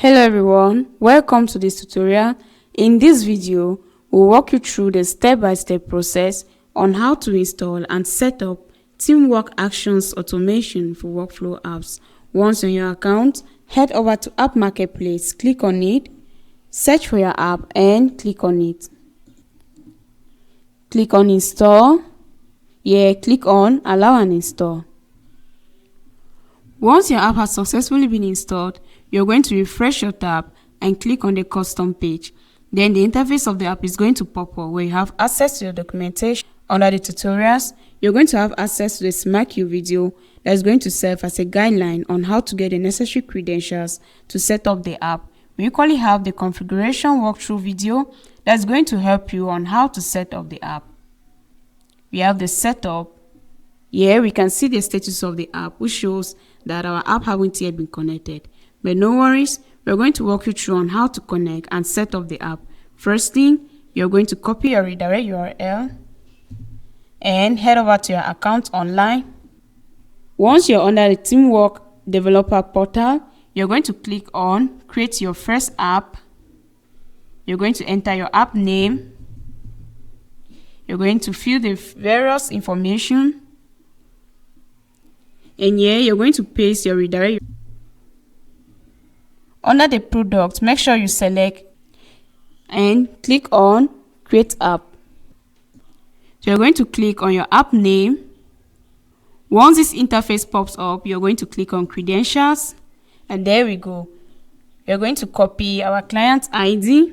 Hello everyone, welcome to this tutorial. In this video, we'll walk you through the step-by-step process on how to install and set up Teamwork Actions automation for workflow apps. Once on your account, head over to App Marketplace, click on it, search for your app and click on it. Click on Install. Click on Allow and Install. Once your app has successfully been installed, you're going to refresh your tab and click on the custom page. Then the interface of the app is going to pop up where you have access to your documentation. Under the tutorials, you're going to have access to the SmartQ video that is going to serve as a guideline on how to get the necessary credentials to set up the app. We equally have the configuration walkthrough video that's going to help you on how to set up the app. We have the setup. Here we can see the status of the app, which shows that our app haven't yet been connected. But no worries, we're going to walk you through on how to connect and set up the app. First thing, you're going to copy your redirect URL and head over to your account online. Once you're under the Teamwork Developer Portal, you're going to click on Create Your First App. You're going to enter your app name. You're going to fill the various information. And here you're going to paste your redirect. Under the product, make sure you select and click on Create App. So you're going to click on your app name. Once this interface pops up, you're going to click on Credentials. And there we go. You're going to copy our client ID.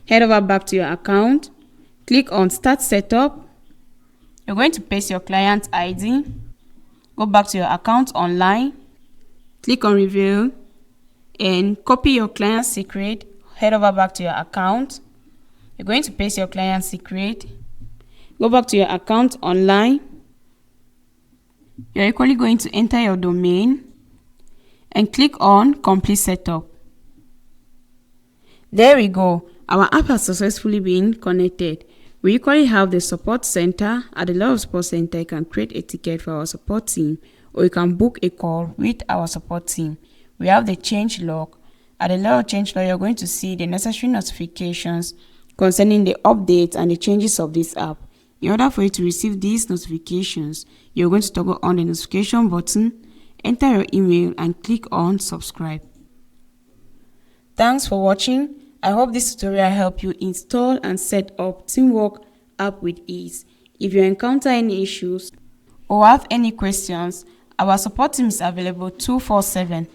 Head over back to your account. Click on Start Setup. You're going to paste your client ID. Go back to your account online, click on Reveal, and copy your client secret. Head over back to your account. You're going to paste your client secret. Go back to your account online. You're equally going to enter your domain and click on Complete Setup. There we go. Our app has successfully been connected. We equally have the support center. At the level support center, you can create a ticket for our support team, or you can book a call with our support team. We have the change log. At the level change log, you're going to see the necessary notifications concerning the updates and the changes of this app. In order for you to receive these notifications, you're going to toggle on the notification button, enter your email, and click on subscribe. Thanks for watching. I hope this tutorial helped you install and set up Teamwork app with ease. If you encounter any issues or have any questions, our support team is available 24/7.